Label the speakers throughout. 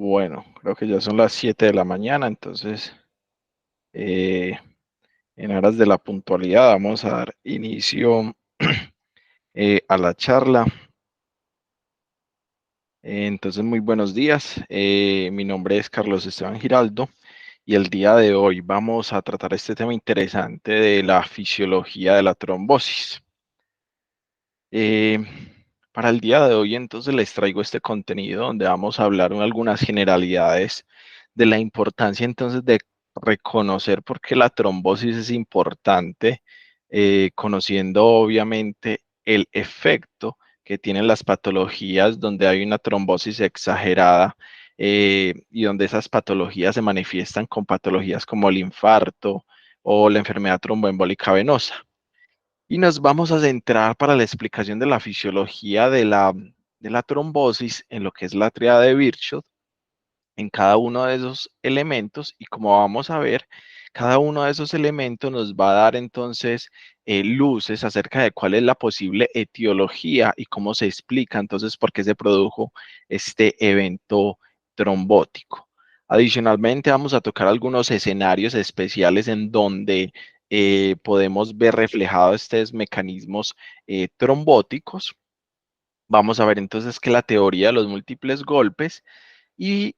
Speaker 1: Bueno, creo que ya son las 7 de la mañana, entonces eh, en aras de la puntualidad vamos a dar inicio a la charla. Entonces, muy buenos días. Mi nombre es Carlos Esteban Giraldo y el día de hoy vamos a tratar este tema interesante de la fisiología de la trombosis. Eh, para el día de hoy, entonces, les traigo este contenido donde vamos a hablar algunas generalidades de la importancia, entonces, de reconocer por qué la trombosis es importante, conociendo obviamente el efecto que tienen las patologías donde hay una trombosis exagerada y donde esas patologías se manifiestan con patologías como el infarto o la enfermedad tromboembólica venosa. Y nos vamos a centrar para la explicación de la fisiología de la trombosis en lo que es la tríada de Virchow, en cada uno de esos elementos, y como vamos a ver, cada uno de esos elementos nos va a dar entonces luces acerca de cuál es la posible etiología y cómo se explica entonces por qué se produjo este evento trombótico. Adicionalmente, vamos a tocar algunos escenarios especiales en donde podemos ver reflejados estos mecanismos trombóticos. Vamos a ver entonces que la teoría de los múltiples golpes y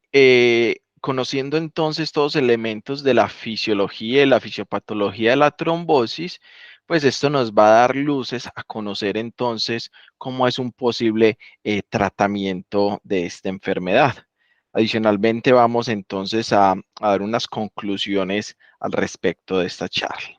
Speaker 1: conociendo entonces todos los elementos de la fisiología y la fisiopatología de la trombosis, pues esto nos va a dar luces a conocer entonces cómo es un posible tratamiento de esta enfermedad. Adicionalmente, vamos entonces a dar unas conclusiones al respecto de esta charla.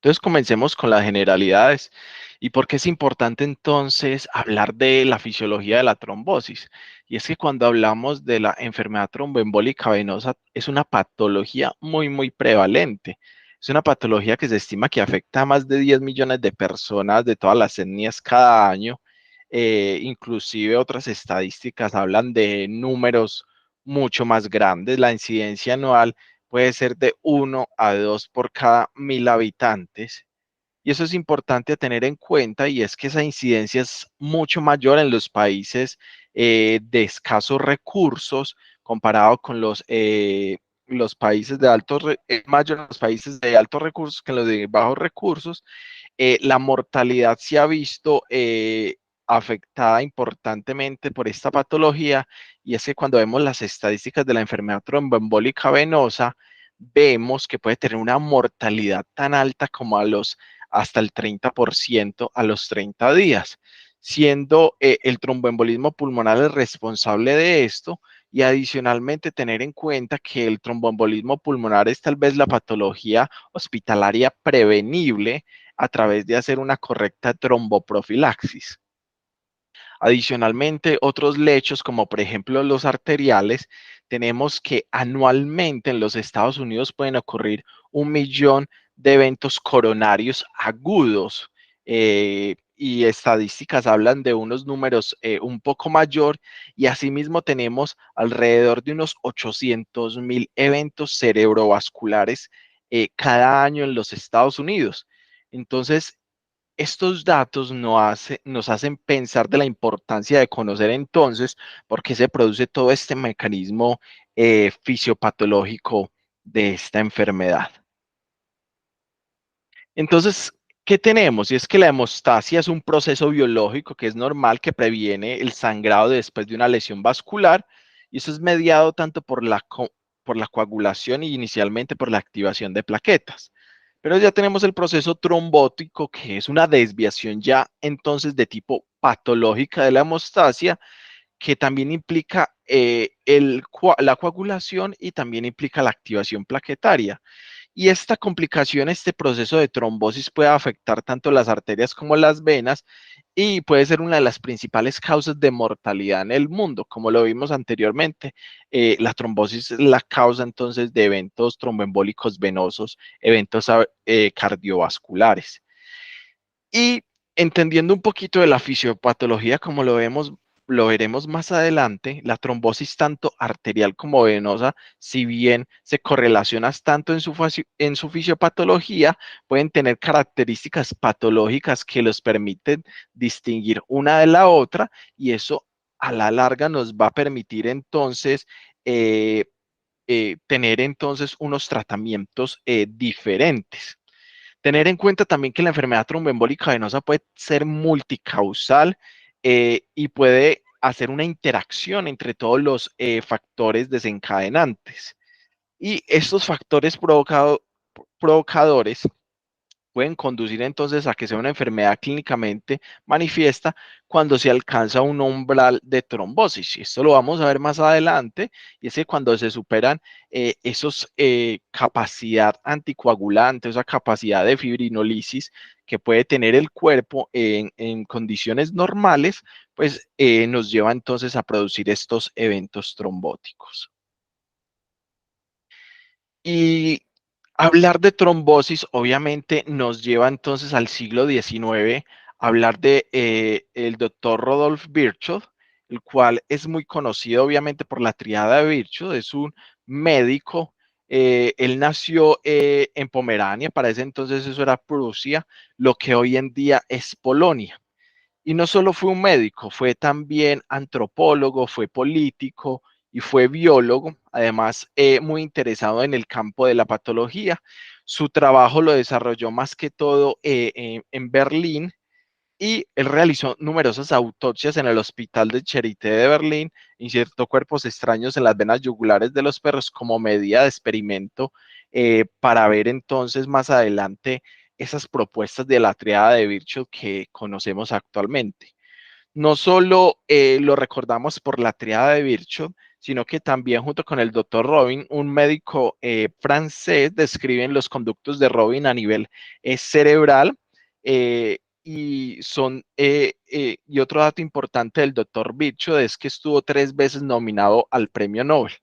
Speaker 1: Entonces, comencemos con las generalidades. ¿Y por qué es importante entonces hablar de la fisiología de la trombosis? Y es que cuando hablamos de la enfermedad tromboembólica venosa, es una patología muy prevalente. Es una patología que se estima que afecta a más de 10 millones de personas de todas las etnias cada año. Inclusive otras estadísticas hablan de números mucho más grandes. La incidencia anual puede ser de 1 a 2 por cada 1.000 habitantes. Y eso es importante a tener en cuenta y es que esa incidencia es mucho mayor en los países de escasos recursos comparado con los países de altos, mayor en los países de altos recursos que en los de bajos recursos. La mortalidad se ha visto afectada importantemente por esta patología y es que cuando vemos las estadísticas de la enfermedad tromboembólica venosa, vemos que puede tener una mortalidad tan alta como hasta el 30% a los 30 días, siendo el tromboembolismo pulmonar el responsable de esto. Y adicionalmente tener en cuenta que el tromboembolismo pulmonar es tal vez la patología hospitalaria prevenible a través de hacer una correcta tromboprofilaxis. Adicionalmente, otros lechos, como por ejemplo los arteriales, tenemos que anualmente en los Estados Unidos pueden ocurrir 1 millón de eventos coronarios agudos. Y estadísticas hablan de unos números un poco mayor, y asimismo tenemos alrededor de unos 800.000 eventos cerebrovasculares cada año en los Estados Unidos. Entonces, estos datos nos hacen pensar de la importancia de conocer entonces por qué se produce todo este mecanismo fisiopatológico de esta enfermedad. Entonces, ¿qué tenemos? Y es que la hemostasia es un proceso biológico que es normal, que previene el sangrado después de una lesión vascular, y eso es mediado tanto por la coagulación y inicialmente por la activación de plaquetas. Pero ya tenemos el proceso trombótico, que es una desviación ya entonces de tipo patológica de la hemostasia, que también implica la coagulación y también implica la activación plaquetaria. Y esta complicación, este proceso de trombosis puede afectar tanto las arterias como las venas y puede ser una de las principales causas de mortalidad en el mundo. Como lo vimos anteriormente, la trombosis es la causa entonces de eventos tromboembólicos venosos, eventos cardiovasculares. Y entendiendo un poquito de la fisiopatología, como lo veremos más adelante, la trombosis tanto arterial como venosa, si bien se correlaciona tanto en su fisiopatología, pueden tener características patológicas que los permiten distinguir una de la otra, y eso a la larga nos va a permitir entonces tener entonces unos tratamientos diferentes. Tener en cuenta también que la enfermedad tromboembólica venosa puede ser multicausal y puede hacer una interacción entre todos los factores desencadenantes. Y estos factores provocadores pueden conducir entonces a que sea una enfermedad clínicamente manifiesta cuando se alcanza un umbral de trombosis. Y esto lo vamos a ver más adelante, y es que cuando se superan esos capacidad anticoagulante, esa capacidad de fibrinolisis que puede tener el cuerpo en condiciones normales, pues nos lleva entonces a producir estos eventos trombóticos. Y hablar de trombosis obviamente nos lleva entonces al siglo XIX, hablar de el doctor Rodolph Virchow, el cual es muy conocido obviamente por la triada de Virchow, es un médico, él nació en Pomerania, para ese entonces eso era Prusia, lo que hoy en día es Polonia. Y no solo fue un médico, fue también antropólogo, fue político y fue biólogo, además muy interesado en el campo de la patología. Su trabajo lo desarrolló más que todo en Berlín, y él realizó numerosas autopsias en el Hospital de Charité de Berlín, insertó cuerpos extraños en las venas yugulares de los perros como medida de experimento para ver entonces más adelante esas propuestas de la triada de Virchow que conocemos actualmente. No solo lo recordamos por la triada de Virchow, sino que también junto con el doctor Robin, un médico francés, describen los conductos de Robin a nivel cerebral, y otro dato importante del doctor Virchow es que estuvo 3 veces nominado al premio Nobel.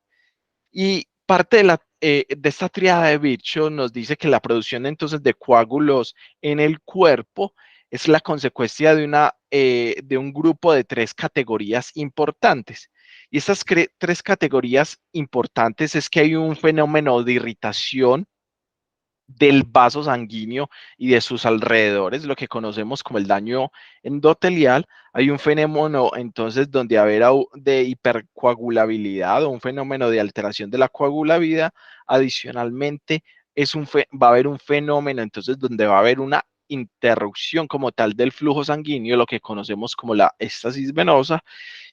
Speaker 1: Y parte de esta triada de Virchow nos dice que la producción entonces de coágulos en el cuerpo es la consecuencia de un grupo de 3 categorías importantes. Y estas 3 categorías importantes es que hay un fenómeno de irritación del vaso sanguíneo y de sus alrededores, lo que conocemos como el daño endotelial. Hay un fenómeno entonces donde haber de hipercoagulabilidad o un fenómeno de alteración de la coagulabilidad. Adicionalmente, va a haber un fenómeno entonces donde va a haber una interrupción como tal del flujo sanguíneo, lo que conocemos como la éstasis venosa.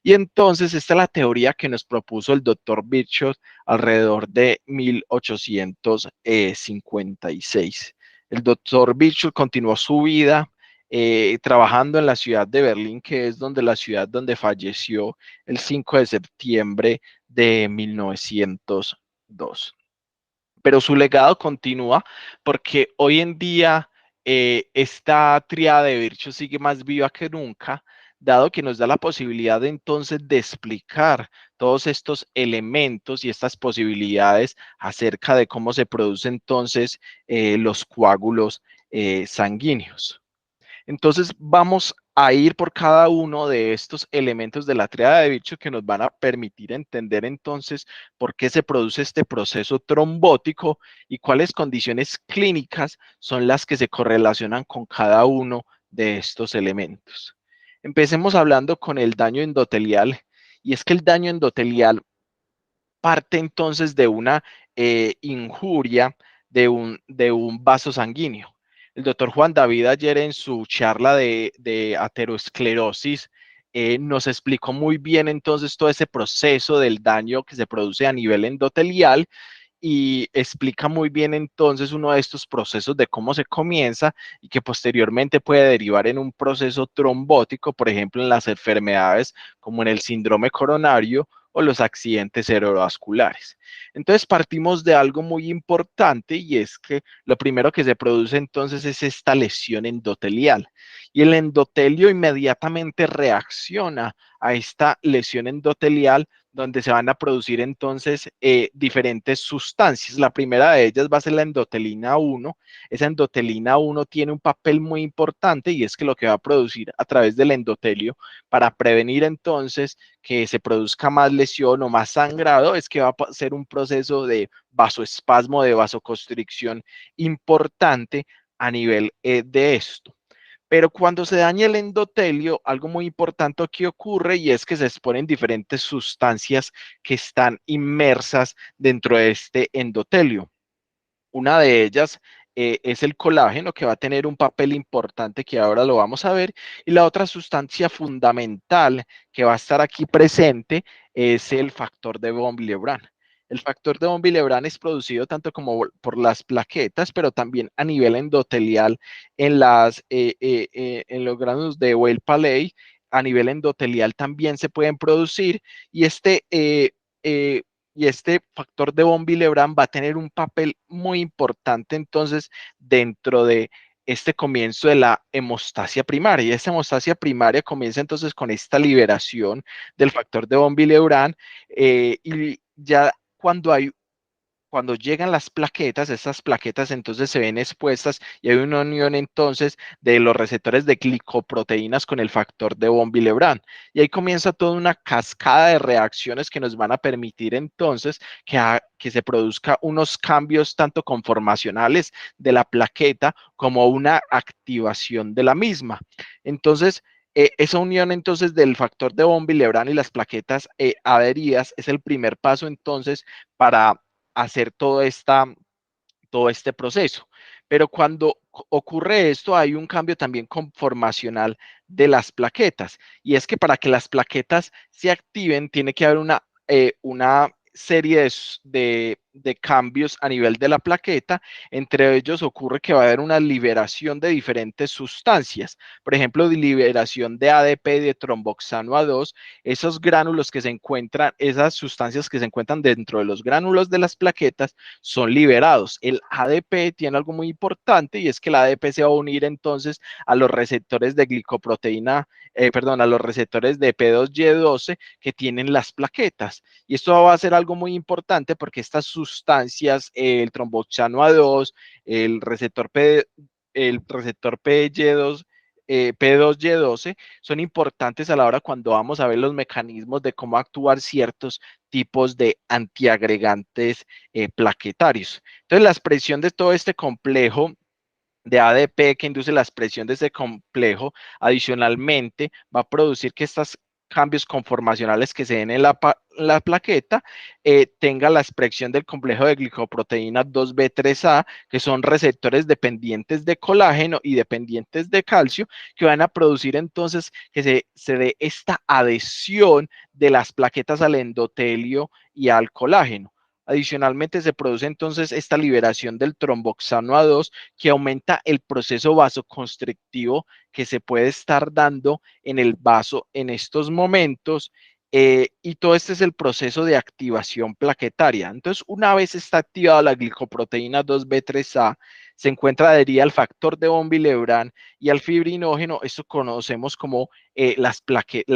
Speaker 1: Y entonces esta es la teoría que nos propuso el doctor Virchow alrededor de 1856. El doctor Virchow continuó su vida trabajando en la ciudad de Berlín, que es la ciudad donde falleció el 5 de septiembre de 1902. Pero su legado continúa porque hoy en día esta tríada de Virchow sigue más viva que nunca, dado que nos da la posibilidad de, entonces de explicar todos estos elementos y estas posibilidades acerca de cómo se producen entonces los coágulos sanguíneos. Entonces vamos a ir por cada uno de estos elementos de la triada de Virchow que nos van a permitir entender entonces por qué se produce este proceso trombótico y cuáles condiciones clínicas son las que se correlacionan con cada uno de estos elementos. Empecemos hablando con el daño endotelial, y es que el daño endotelial parte entonces de una injuria de un vaso sanguíneo. El doctor Juan David ayer en su charla de aterosclerosis nos explicó muy bien entonces todo ese proceso del daño que se produce a nivel endotelial, y explica muy bien entonces uno de estos procesos de cómo se comienza y que posteriormente puede derivar en un proceso trombótico, por ejemplo, en las enfermedades como en el síndrome coronario o los accidentes cerebrovasculares. Entonces partimos de algo muy importante, y es que lo primero que se produce entonces es esta lesión endotelial, y el endotelio inmediatamente reacciona a esta lesión endotelial, donde se van a producir entonces diferentes sustancias. La primera de ellas va a ser la endotelina 1. Esa endotelina 1 tiene un papel muy importante, y es que lo que va a producir a través del endotelio para prevenir entonces que se produzca más lesión o más sangrado es que va a ser un proceso de vasoespasmo, de vasoconstricción importante a nivel de esto. Pero cuando se daña el endotelio, algo muy importante que ocurre y es que se exponen diferentes sustancias que están inmersas dentro de este endotelio. Una de ellas es el colágeno, que va a tener un papel importante que ahora lo vamos a ver, y la otra sustancia fundamental que va a estar aquí presente es el factor de von Willebrand. El factor de von Willebrand es producido tanto como por las plaquetas, pero también a nivel endotelial en los granos de Weil-Paley. A nivel endotelial también se pueden producir, y eh, este factor de von Willebrand va a tener un papel muy importante entonces dentro de este comienzo de la hemostasia primaria. Y esta hemostasia primaria comienza entonces con esta liberación del factor de von Willebrand, y ya cuando llegan las plaquetas, estas plaquetas entonces se ven expuestas y hay una unión entonces de los receptores de glicoproteínas con el factor de von Willebrand. Y ahí comienza toda una cascada de reacciones que nos van a permitir entonces que se produzca unos cambios tanto conformacionales de la plaqueta como una activación de la misma. Entonces, esa unión entonces del factor de von Willebrand y las plaquetas adheridas es el primer paso entonces para hacer todo este proceso. Pero cuando ocurre esto, hay un cambio también conformacional de las plaquetas. Y es que para que las plaquetas se activen, tiene que haber una serie de cambios a nivel de la plaqueta. Entre ellos ocurre que va a haber una liberación de diferentes sustancias. Por ejemplo, de liberación de ADP y de tromboxano A2. Esos gránulos que se encuentran, esas sustancias que se encuentran dentro de los gránulos de las plaquetas, son liberados. El ADP tiene algo muy importante, y es que el ADP se va a unir entonces a los receptores de glicoproteína, a los receptores de P2Y12 que tienen las plaquetas. Y esto va a ser algo muy importante porque estas sustancias, el tromboxano A2, el receptor P, el receptor PY2, P2Y12, son importantes a la hora cuando vamos a ver los mecanismos de cómo actuar ciertos tipos de antiagregantes plaquetarios. Entonces, la expresión de todo este complejo de ADP que induce la expresión de ese complejo, adicionalmente va a producir que estos cambios conformacionales que se den en la plaqueta tenga la expresión del complejo de glicoproteína 2B3A, que son receptores dependientes de colágeno y dependientes de calcio, que van a producir entonces que se dé esta adhesión de las plaquetas al endotelio y al colágeno. Adicionalmente, se produce entonces esta liberación del tromboxano A2, que aumenta el proceso vasoconstrictivo que se puede estar dando en el vaso en estos momentos. Y todo este es el proceso de activación plaquetaria. Entonces, una vez está activada la glicoproteína 2B3A, se encuentra adherida al factor de von Willebrand y al fibrinógeno. Esto conocemos como la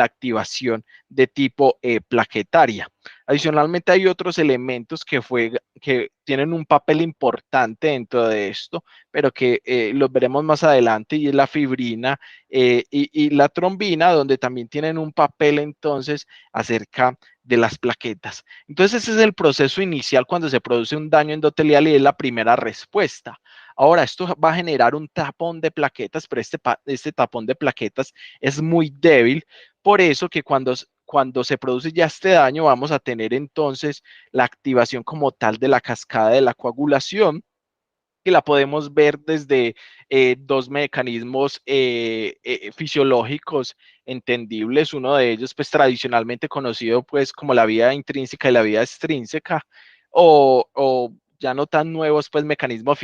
Speaker 1: activación de tipo plaquetaria. Adicionalmente, hay otros elementos que tienen un papel importante dentro de esto, pero que los veremos más adelante, y es la fibrina y la trombina, donde también tienen un papel entonces acerca de las plaquetas. Entonces, ese es el proceso inicial cuando se produce un daño endotelial y es la primera respuesta. Ahora, esto va a generar un tapón de plaquetas, pero este tapón de plaquetas es muy débil, por eso que cuando se produce ya este daño, vamos a tener entonces la activación como tal de la cascada de la coagulación, que la podemos ver desde dos mecanismos fisiológicos entendibles. Uno de ellos, pues tradicionalmente conocido pues como la vía intrínseca y la vía extrínseca, o ya no tan nuevos, pues mecanismos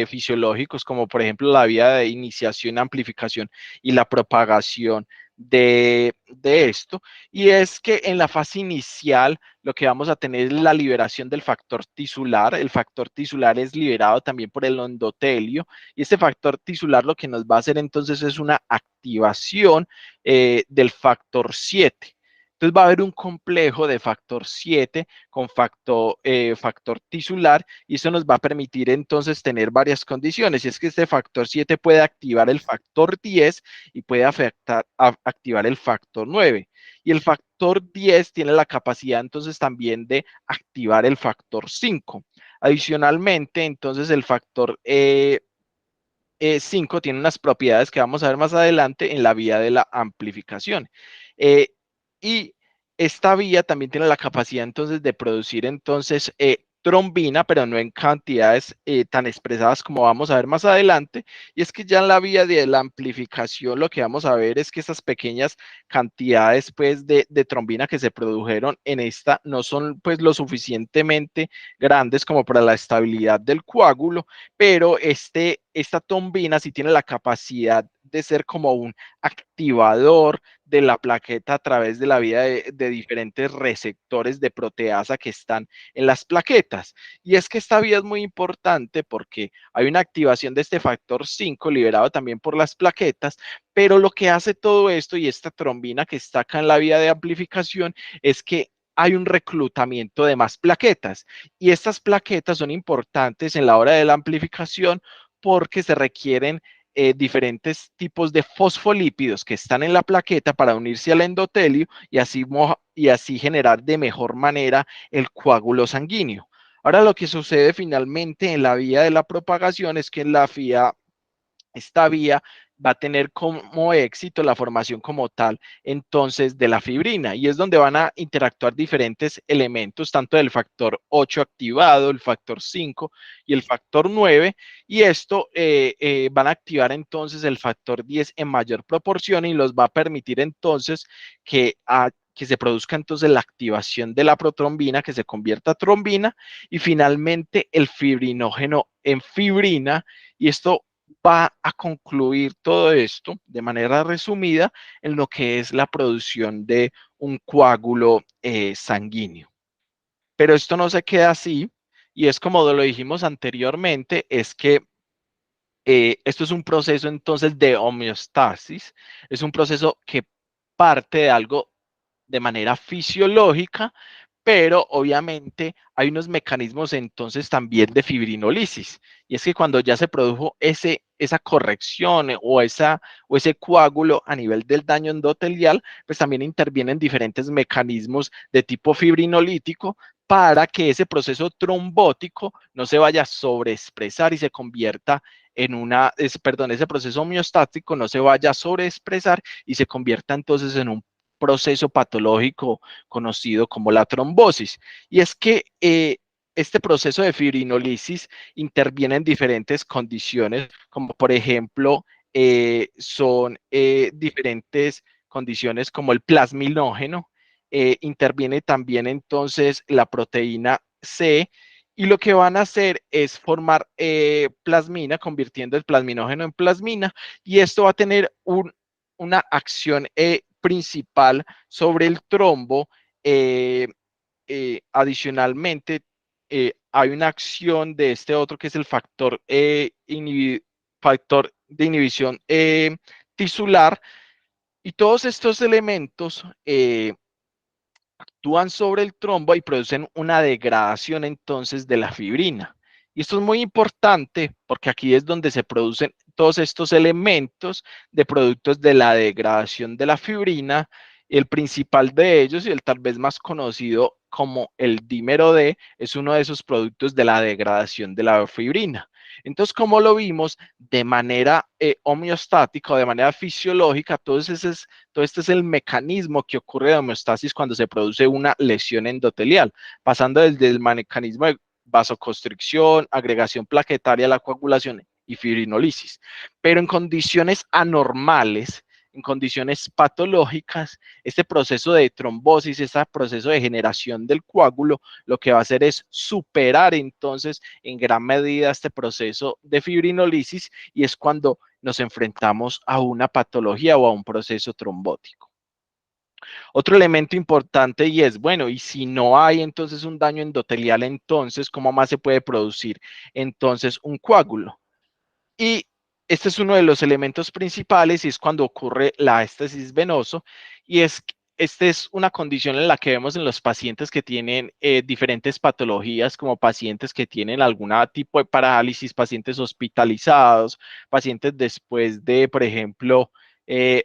Speaker 1: fisiológicos, como por ejemplo la vía de iniciación, amplificación y la propagación de esto. Y es que en la fase inicial lo que vamos a tener es la liberación del factor tisular. El factor tisular es liberado también por el endotelio, y este factor tisular lo que nos va a hacer entonces es una activación del factor 7. Entonces va a haber un complejo de factor 7 con factor tisular, y eso nos va a permitir entonces tener varias condiciones. Y es que este factor 7 puede activar el factor 10 y puede activar el factor 9. Y el factor 10 tiene la capacidad entonces también de activar el factor 5. Adicionalmente, entonces el factor 5 tiene unas propiedades que vamos a ver más adelante en la vía de la amplificación. Y esta vía también tiene la capacidad entonces de producir entonces trombina, pero no en cantidades tan expresadas como vamos a ver más adelante. Y es que ya en la vía de la amplificación lo que vamos a ver es que estas pequeñas cantidades pues de trombina que se produjeron en esta no son pues lo suficientemente grandes como para la estabilidad del coágulo, pero esta trombina sí tiene la capacidad de ser como un activador de la plaqueta a través de la vía de diferentes receptores de proteasa que están en las plaquetas. Y es que esta vía es muy importante porque hay una activación de este factor 5 liberado también por las plaquetas, pero lo que hace todo esto y esta trombina que está acá en la vía de amplificación es que hay un reclutamiento de más plaquetas y estas plaquetas son importantes en la hora de la amplificación porque se requieren diferentes tipos de fosfolípidos que están en la plaqueta para unirse al endotelio y así generar de mejor manera el coágulo sanguíneo. Ahora lo que sucede finalmente en la vía de la propagación es que en esta vía va a tener como éxito la formación como tal entonces de la fibrina y es donde van a interactuar diferentes elementos, tanto del factor 8 activado, el factor 5 y el factor 9 y esto van a activar entonces el factor 10 en mayor proporción y los va a permitir entonces que se produzca entonces la activación de la protrombina, que se convierta a trombina y finalmente el fibrinógeno en fibrina y esto va a concluir todo esto de manera resumida en lo que es la producción de un coágulo sanguíneo. Pero esto no se queda así y es como lo dijimos anteriormente, es que esto es un proceso entonces de homeostasis, es un proceso que parte de algo de manera fisiológica, pero obviamente hay unos mecanismos entonces también de fibrinolisis. Y es que cuando ya se produjo esa corrección o ese coágulo a nivel del daño endotelial, pues también intervienen diferentes mecanismos de tipo fibrinolítico para que ese proceso trombótico no se vaya a sobreexpresar y se convierta en ese proceso homeostático no se vaya a sobreexpresar y se convierta entonces en un proceso patológico conocido como la trombosis. Y es que este proceso de fibrinolisis interviene en diferentes condiciones, como por ejemplo son diferentes condiciones como el plasminógeno, interviene también entonces la proteína C, y lo que van a hacer es formar plasmina, convirtiendo el plasminógeno en plasmina, y esto va a tener una acción principal sobre el trombo. Adicionalmente, hay una acción de este otro que es el factor de inhibición tisular, y todos estos elementos actúan sobre el trombo y producen una degradación entonces de la fibrina. Y esto es muy importante porque aquí es donde se producen todos estos elementos de productos de la degradación de la fibrina. El principal de ellos y el tal vez más conocido como el dímero D es uno de esos productos de la degradación de la fibrina. Entonces, como lo vimos, de manera homeostática o de manera fisiológica, todo este es el mecanismo que ocurre de homeostasis cuando se produce una lesión endotelial, pasando desde el mecanismo de vasoconstricción, agregación plaquetaria, la coagulación y fibrinolisis. Pero en condiciones anormales, en condiciones patológicas, este proceso de trombosis, este proceso de generación del coágulo, lo que va a hacer es superar entonces en gran medida este proceso de fibrinolisis y es cuando nos enfrentamos a una patología o a un proceso trombótico. Otro elemento importante y es, bueno, y si no hay entonces un daño endotelial, entonces, ¿cómo más se puede producir entonces un coágulo? Y este es uno de los elementos principales y es cuando ocurre la éstasis venoso y esta es una condición en la que vemos en los pacientes que tienen diferentes patologías, como pacientes que tienen algún tipo de parálisis, pacientes hospitalizados, pacientes después de, por ejemplo,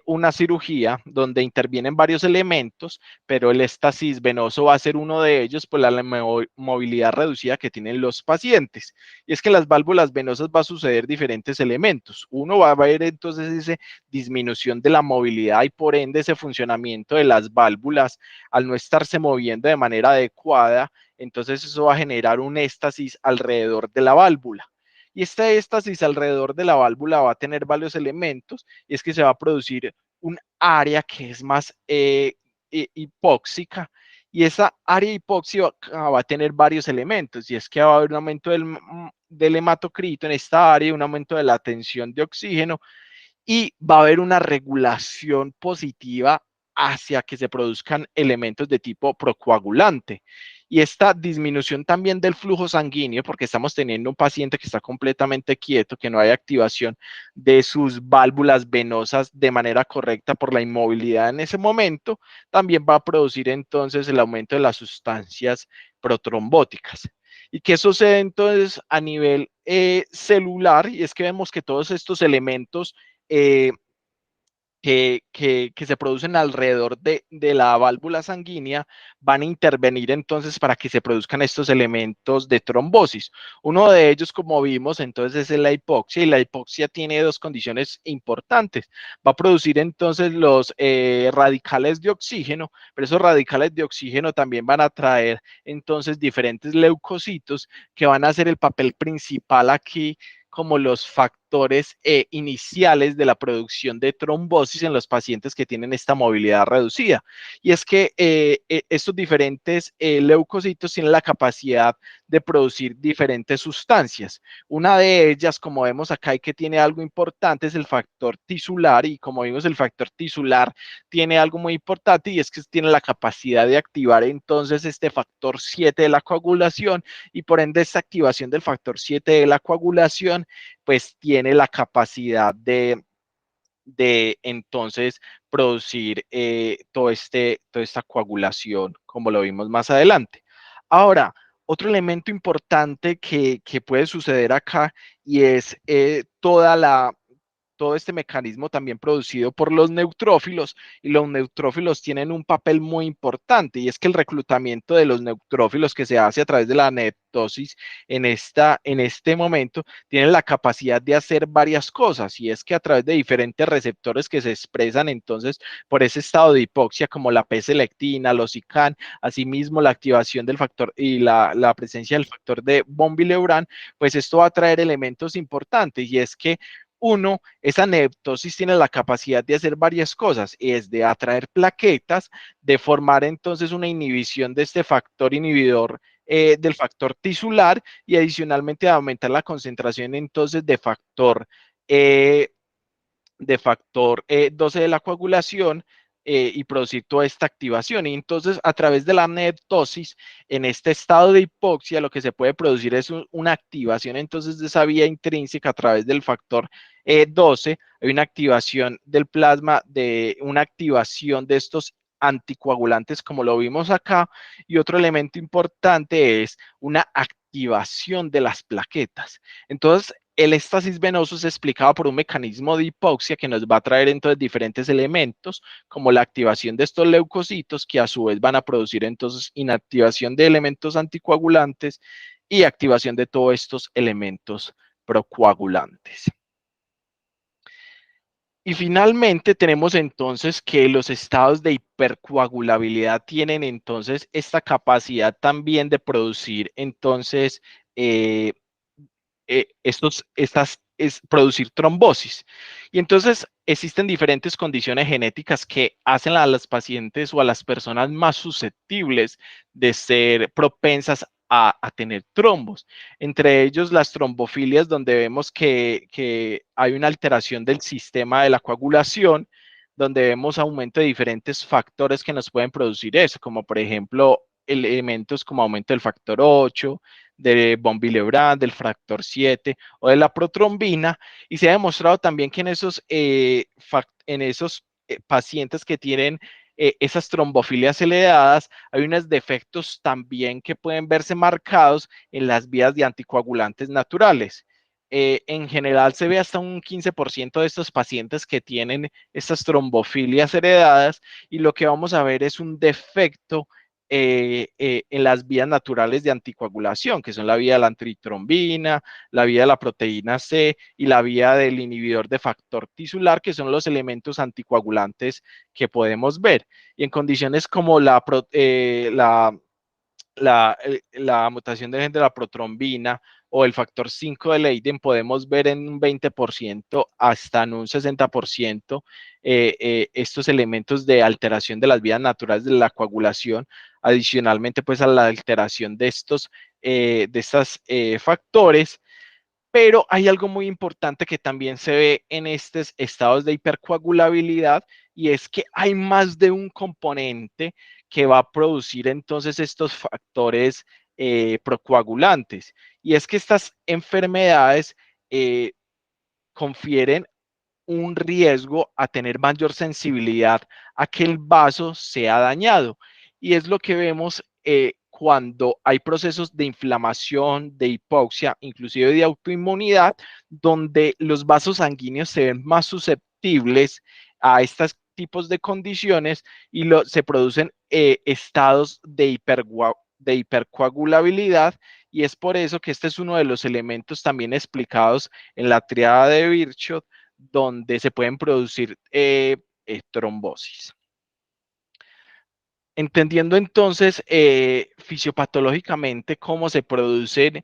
Speaker 1: una cirugía donde intervienen varios elementos, pero el éxtasis venoso va a ser uno de ellos por la movilidad reducida que tienen los pacientes. Y es que en las válvulas venosas va a suceder diferentes elementos. Uno va a haber entonces esa disminución de la movilidad y por ende ese funcionamiento de las válvulas al no estarse moviendo de manera adecuada, entonces eso va a generar un éxtasis alrededor de la válvula. Y este éxtasis alrededor de la válvula va a tener varios elementos, y es que se va a producir un área que es más hipóxica, y esa área hipóxica va a tener varios elementos, y es que va a haber un aumento del hematocrito en esta área, un aumento de la tensión de oxígeno, y va a haber una regulación positiva hacia que se produzcan elementos de tipo procoagulante. Y esta disminución también del flujo sanguíneo, porque estamos teniendo un paciente que está completamente quieto, que no hay activación de sus válvulas venosas de manera correcta por la inmovilidad en ese momento, también va a producir entonces el aumento de las sustancias protrombóticas. ¿Y qué sucede entonces a nivel celular? Y es que vemos que todos estos elementos eh, que se producen alrededor de la válvula sanguínea van a intervenir entonces para que se produzcan estos elementos de trombosis. Uno de ellos, como vimos, entonces es la hipoxia, y la hipoxia tiene dos condiciones importantes. Va a producir entonces los radicales de oxígeno, pero esos radicales de oxígeno también van a traer entonces diferentes leucocitos que van a hacer el papel principal aquí como los factores iniciales de la producción de trombosis en los pacientes que tienen esta movilidad reducida. Y es que estos diferentes leucocitos tienen la capacidad de producir diferentes sustancias. Una de ellas, como vemos acá y que tiene algo importante, es el factor tisular, y como vimos el factor tisular tiene algo muy importante, y es que tiene la capacidad de activar entonces este factor 7 de la coagulación, y por ende esta activación del factor 7 de la coagulación pues tiene la capacidad de entonces producir toda esta coagulación, como lo vimos más adelante. Ahora, otro elemento importante que puede suceder acá, y es todo este mecanismo también producido por los neutrófilos, y los neutrófilos tienen un papel muy importante, y es que el reclutamiento de los neutrófilos que se hace a través de la anaptosis en este momento tiene la capacidad de hacer varias cosas, y es que a través de diferentes receptores que se expresan entonces por ese estado de hipoxia, como la P-selectina, los ICANN, asimismo la activación del factor y la presencia del factor de von Willebrand, pues esto va a traer elementos importantes, y es que uno, esa neptosis tiene la capacidad de hacer varias cosas, es de atraer plaquetas, de formar entonces una inhibición de este factor inhibidor del factor tisular, y adicionalmente de aumentar la concentración entonces eh, de factor 12 de la coagulación, y producir toda esta activación. Y entonces, a través de la neptosis, en este estado de hipoxia, lo que se puede producir es una activación entonces de esa vía intrínseca a través del factor 12. Hay una activación del plasma, de una activación de estos anticoagulantes, como lo vimos acá. Y otro elemento importante es una activación de las plaquetas. Entonces, el éxtasis venoso es explicado por un mecanismo de hipoxia que nos va a traer entonces diferentes elementos, como la activación de estos leucocitos, que a su vez van a producir entonces inactivación de elementos anticoagulantes y activación de todos estos elementos procoagulantes. Y finalmente tenemos entonces que los estados de hipercoagulabilidad tienen entonces esta capacidad también de producir entonces eh, es producir trombosis. Y entonces existen diferentes condiciones genéticas que hacen a las pacientes o a las personas más susceptibles de ser propensas a tener trombos. Entre ellos las trombofilias, donde vemos que hay una alteración del sistema de la coagulación, donde vemos aumento de diferentes factores que nos pueden producir eso, como por ejemplo elementos como aumento del factor 8, de von Willebrand, del factor 7 o de la protrombina, y se ha demostrado también que en esos pacientes que tienen esas trombofilias elevadas, hay unos defectos también que pueden verse marcados en las vías de anticoagulantes naturales. en general se ve hasta un 15% de estos pacientes que tienen estas trombofilias heredadas, y lo que vamos a ver es un defecto en las vías naturales de anticoagulación, que son la vía de la antitrombina, la vía de la proteína C y la vía del inhibidor de factor tisular, que son los elementos anticoagulantes que podemos ver. Y en condiciones como la mutación del gen de la protrombina o el factor 5 de Leiden, podemos ver en un 20% hasta en un 60% estos elementos de alteración de las vías naturales de la coagulación, adicionalmente pues a la alteración de estos factores. Pero hay algo muy importante que también se ve en estos estados de hipercoagulabilidad, y es que hay más de un componente que va a producir entonces estos factores procoagulantes. Y es que estas enfermedades eh, confieren un riesgo a tener mayor sensibilidad a que el vaso sea dañado. Y es lo que vemos cuando hay procesos de inflamación, de hipoxia, inclusive de autoinmunidad, donde los vasos sanguíneos se ven más susceptibles a estos tipos de condiciones y se producen estados de hipercoagulabilidad, y es por eso que este es uno de los elementos también explicados en la triada de Virchow, donde se pueden producir trombosis. Entendiendo entonces fisiopatológicamente cómo se producen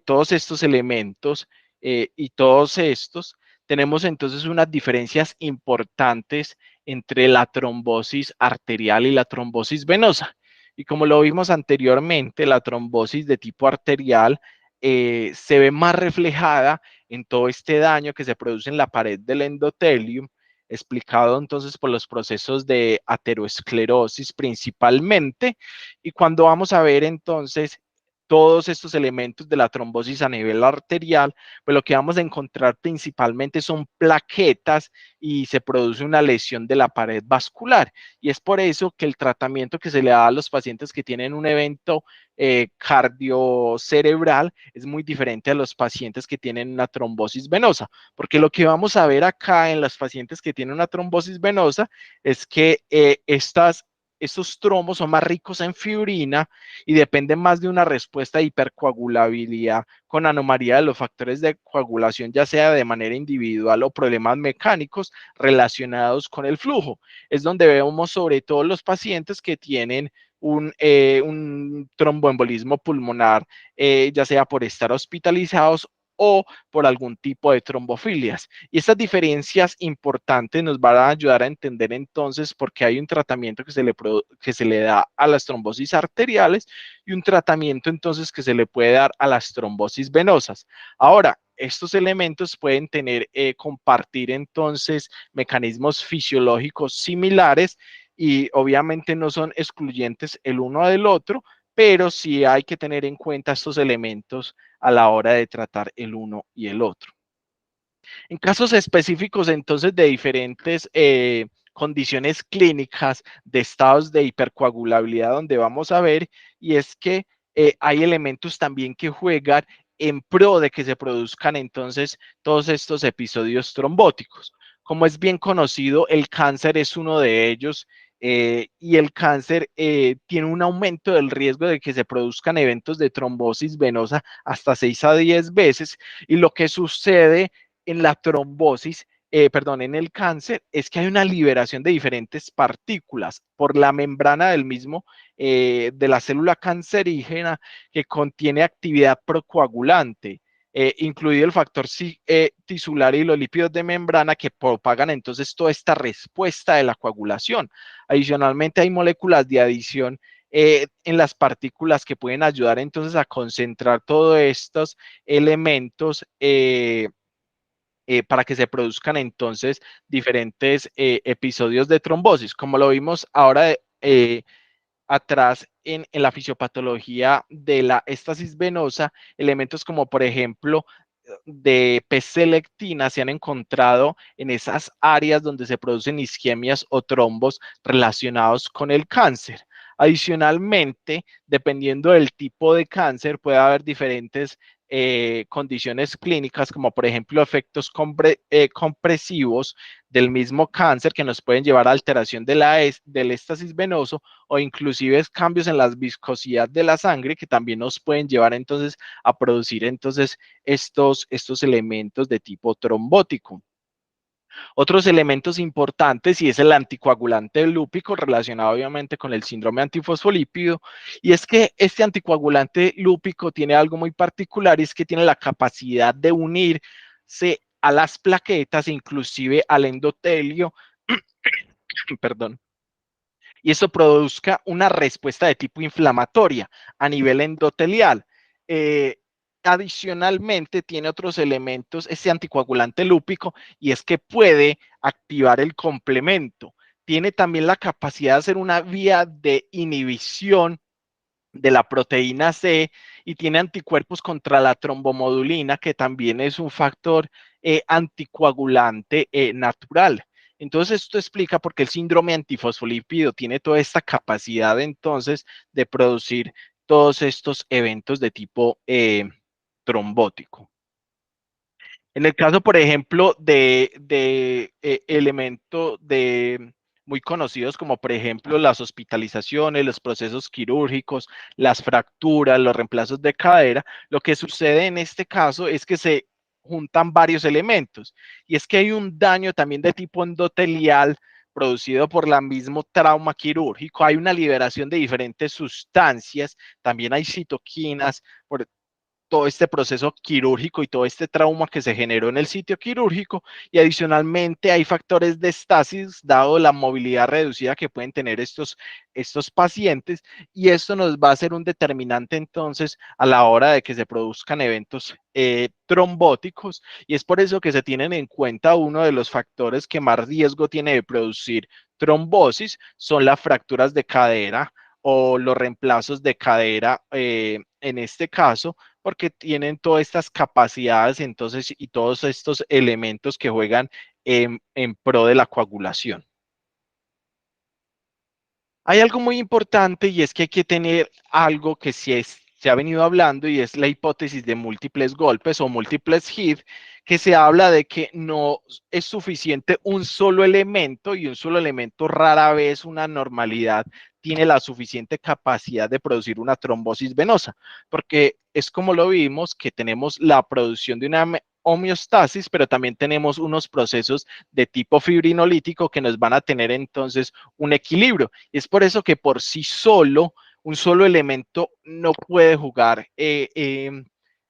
Speaker 1: todos estos elementos y todos estos, tenemos entonces unas diferencias importantes entre la trombosis arterial y la trombosis venosa. Y como lo vimos anteriormente, la trombosis de tipo arterial se ve más reflejada en todo este daño que se produce en la pared del endotelio, explicado entonces por los procesos de aterosclerosis principalmente. Y cuando vamos a ver entonces todos estos elementos de la trombosis a nivel arterial, pues lo que vamos a encontrar principalmente son plaquetas y se produce una lesión de la pared vascular. Y es por eso que el tratamiento que se le da a los pacientes que tienen un evento cardiocerebral es muy diferente a los pacientes que tienen una trombosis venosa, porque lo que vamos a ver acá en los pacientes que tienen una trombosis venosa es que estos trombos son más ricos en fibrina y dependen más de una respuesta de hipercoagulabilidad con anomalía de los factores de coagulación, ya sea de manera individual o problemas mecánicos relacionados con el flujo. Es donde vemos sobre todo los pacientes que tienen un tromboembolismo pulmonar, ya sea por estar hospitalizados o por algún tipo de trombofilias. Y estas diferencias importantes nos van a ayudar a entender entonces por qué hay un tratamiento que se le da a las trombosis arteriales y un tratamiento entonces que se le puede dar a las trombosis venosas. Ahora, estos elementos pueden compartir entonces mecanismos fisiológicos similares y obviamente no son excluyentes el uno del otro, pero sí hay que tener en cuenta estos elementos a la hora de tratar el uno y el otro. En casos específicos, entonces, de diferentes condiciones clínicas, de estados de hipercoagulabilidad, donde vamos a ver, y es que hay elementos también que juegan en pro de que se produzcan entonces todos estos episodios trombóticos. Como es bien conocido, el cáncer es uno de ellos, y el cáncer tiene un aumento del riesgo de que se produzcan eventos de trombosis venosa hasta 6 a 10 veces, y lo que sucede en la trombosis, en el cáncer, es que hay una liberación de diferentes partículas por la membrana del mismo, de la célula cancerígena, que contiene actividad procoagulante, incluido el factor tisular y los lípidos de membrana que propagan entonces toda esta respuesta de la coagulación. Adicionalmente hay moléculas de adición en las partículas que pueden ayudar entonces a concentrar todos estos elementos para que se produzcan entonces diferentes episodios de trombosis, como lo vimos ahora atrás en la fisiopatología de la éstasis venosa. Elementos como por ejemplo de P-selectina se han encontrado en esas áreas donde se producen isquemias o trombos relacionados con el cáncer. Adicionalmente, dependiendo del tipo de cáncer, puede haber diferentes condiciones clínicas, como por ejemplo efectos compresivos del mismo cáncer que nos pueden llevar a alteración del éstasis venoso o inclusive cambios en la viscosidad de la sangre que también nos pueden llevar entonces a producir entonces estos elementos de tipo trombótico. Otros elementos importantes y es el anticoagulante lúpico relacionado obviamente con el síndrome antifosfolípido, y es que este anticoagulante lúpico tiene algo muy particular y es que tiene la capacidad de unirse a las plaquetas, inclusive al endotelio, perdón, y eso produzca una respuesta de tipo inflamatoria a nivel endotelial. Eh, Adicionalmente, tiene otros elementos, este anticoagulante lúpico, y es que puede activar el complemento. Tiene también la capacidad de hacer una vía de inhibición de la proteína C y tiene anticuerpos contra la trombomodulina, que también es un factor anticoagulante natural. Entonces, esto explica por qué el síndrome antifosfolípido tiene toda esta capacidad entonces de producir todos estos eventos de tipo trombótico. En el caso, por ejemplo, de elementos de muy conocidos como por ejemplo las hospitalizaciones, los procesos quirúrgicos, las fracturas, los reemplazos de cadera, lo que sucede en este caso es que se juntan varios elementos y es que hay un daño también de tipo endotelial producido por el mismo trauma quirúrgico, hay una liberación de diferentes sustancias, también hay citoquinas, por todo este proceso quirúrgico y todo este trauma que se generó en el sitio quirúrgico, y adicionalmente hay factores de estasis dado la movilidad reducida que pueden tener estos pacientes, y esto nos va a ser un determinante entonces a la hora de que se produzcan eventos trombóticos, y es por eso que se tienen en cuenta uno de los factores que más riesgo tiene de producir trombosis son las fracturas de cadera o los reemplazos de cadera en este caso, porque tienen todas estas capacidades entonces y todos estos elementos que juegan en pro de la coagulación. Hay algo muy importante y es que hay que tener algo que se ha venido hablando y es la hipótesis de múltiples golpes o múltiples hit, que se habla de que no es suficiente un solo elemento y un solo elemento rara vez una normalidad tiene la suficiente capacidad de producir una trombosis venosa, porque es como lo vimos que tenemos la producción de una homeostasis, pero también tenemos unos procesos de tipo fibrinolítico que nos van a tener entonces un equilibrio. Y es por eso que por sí solo, un solo elemento no puede jugar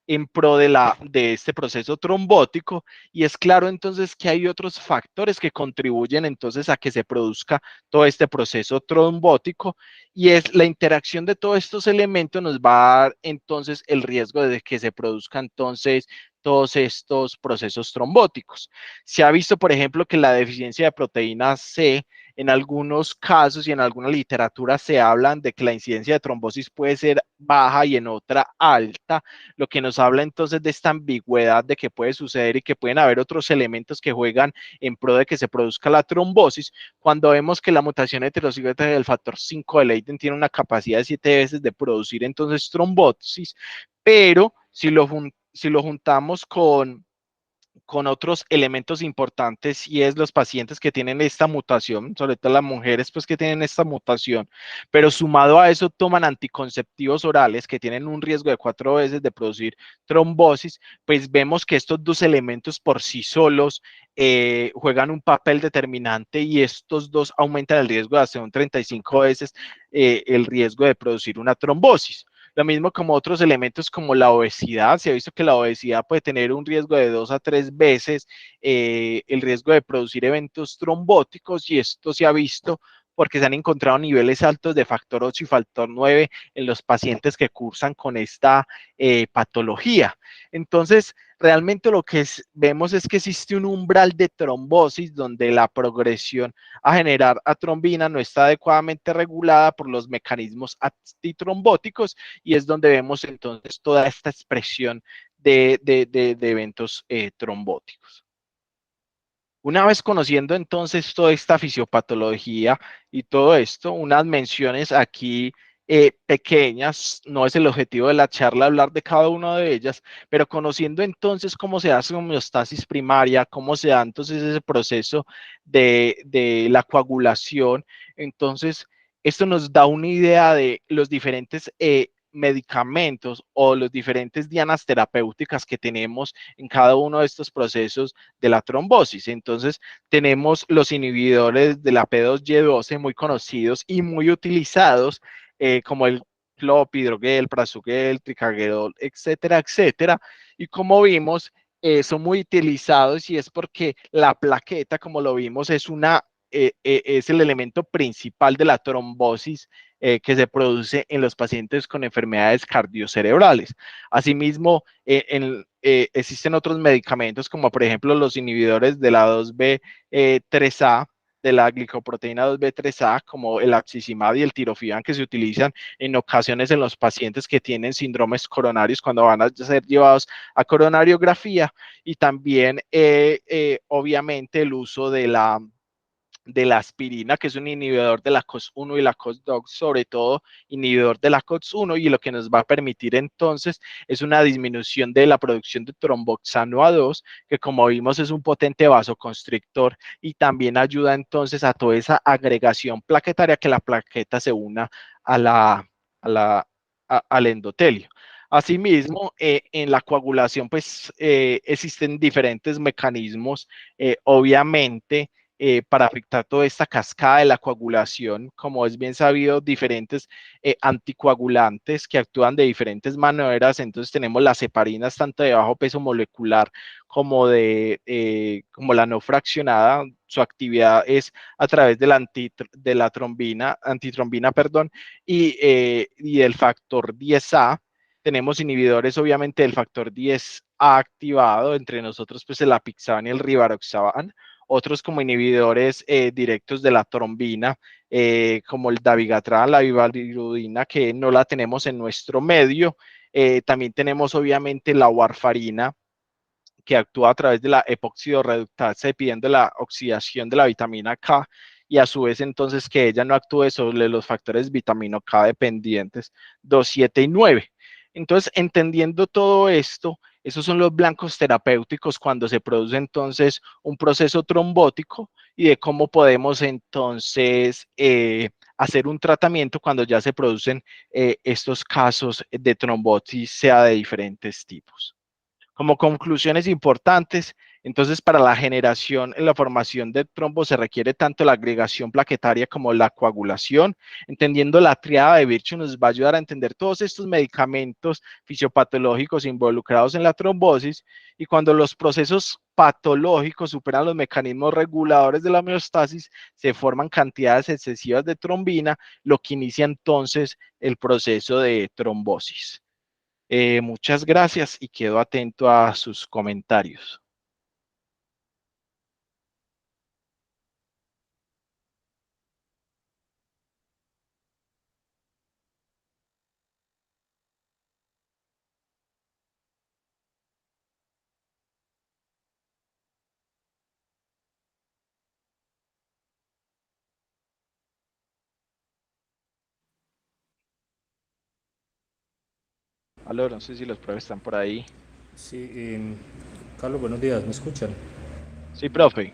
Speaker 1: en pro de este proceso trombótico, y es claro entonces que hay otros factores que contribuyen entonces a que se produzca todo este proceso trombótico, y es la interacción de todos estos elementos nos va a dar entonces el riesgo de que se produzca entonces todos estos procesos trombóticos. Se ha visto, por ejemplo, que la deficiencia de proteína C en algunos casos y en alguna literatura se hablan de que la incidencia de trombosis puede ser baja y en otra alta, lo que nos habla entonces de esta ambigüedad de que puede suceder y que pueden haber otros elementos que juegan en pro de que se produzca la trombosis, cuando vemos que la mutación heterozigótica del factor 5 de Leiden tiene una capacidad de 7 veces de producir entonces trombosis, pero si lo juntamos con otros elementos importantes y es los pacientes que tienen esta mutación, sobre todo las mujeres pues que tienen esta mutación, pero sumado a eso toman anticonceptivos orales que tienen un riesgo de 4 veces de producir trombosis, pues vemos que estos dos elementos por sí solos juegan un papel determinante y estos dos aumentan el riesgo de hasta un 35 veces el riesgo de producir una trombosis. Lo mismo como otros elementos como la obesidad. Se ha visto que la obesidad puede tener un riesgo de 2 a 3 veces el riesgo de producir eventos trombóticos, y esto se ha visto porque se han encontrado niveles altos de factor 8 y factor 9 en los pacientes que cursan con esta patología. Entonces, realmente lo que vemos es que existe un umbral de trombosis donde la progresión a generar atrombina no está adecuadamente regulada por los mecanismos antitrombóticos, y es donde vemos entonces toda esta expresión de eventos trombóticos. Una vez conociendo entonces toda esta fisiopatología y todo esto, unas menciones aquí pequeñas, no es el objetivo de la charla hablar de cada una de ellas, pero conociendo entonces cómo se hace homeostasis primaria, cómo se da entonces ese proceso de la coagulación, entonces esto nos da una idea de los diferentes medicamentos o los diferentes dianas terapéuticas que tenemos en cada uno de estos procesos de la trombosis. Entonces, tenemos los inhibidores de la P2Y12 muy conocidos y muy utilizados, como el clopidogrel, prasugrel, tricagerol, etcétera, etcétera. Y como vimos, son muy utilizados y es porque la plaqueta, como lo vimos, es el elemento principal de la trombosis que se produce en los pacientes con enfermedades cardiocerebrales. Asimismo, existen otros medicamentos como por ejemplo los inhibidores de la 2B3A, de la glicoproteína 2B3A, como el axicimab y el tirofiban, que se utilizan en ocasiones en los pacientes que tienen síndromes coronarios cuando van a ser llevados a coronariografía, y también obviamente el uso de la aspirina, que es un inhibidor de la COX-1 y la COX-2, sobre todo inhibidor de la COX-1, y lo que nos va a permitir entonces es una disminución de la producción de tromboxano A2, que como vimos es un potente vasoconstrictor y también ayuda entonces a toda esa agregación plaquetaria, que la plaqueta se una a al endotelio. Asimismo, en la coagulación, pues existen diferentes mecanismos, obviamente, para afectar toda esta cascada de la coagulación. Como es bien sabido, diferentes anticoagulantes que actúan de diferentes maneras. Entonces tenemos las heparinas, tanto de bajo peso molecular como la no fraccionada. Su actividad es a través de la antitrombina, perdón, y del factor 10A. Tenemos inhibidores, obviamente, del factor 10A activado, entre nosotros, pues el apixaban y el rivaroxaban. Otros como inhibidores directos de la trombina, como el dabigatran, la bivalirudina, que no la tenemos en nuestro medio. También tenemos obviamente la warfarina, que actúa a través de la epoxidoreductasa, pidiendo la oxidación de la vitamina K, y a su vez entonces que ella no actúe sobre los factores vitamina K dependientes 2, 7 y 9. Entonces, entendiendo todo esto, esos son los blancos terapéuticos cuando se produce entonces un proceso trombótico, y de cómo podemos entonces hacer un tratamiento cuando ya se producen estos casos de trombosis, sea de diferentes tipos. Como conclusiones importantes, entonces para la generación en la formación de trombos se requiere tanto la agregación plaquetaria como la coagulación. Entendiendo la triada de Virchow nos va a ayudar a entender todos estos medicamentos fisiopatológicos involucrados en la trombosis, y cuando los procesos patológicos superan los mecanismos reguladores de la homeostasis, se forman cantidades excesivas de trombina, lo que inicia entonces el proceso de trombosis. Muchas gracias y quedo atento a sus comentarios. Aló, no sé si los profes están por ahí.
Speaker 2: Sí, Carlos, buenos días, ¿me escuchan?
Speaker 1: Sí, profe.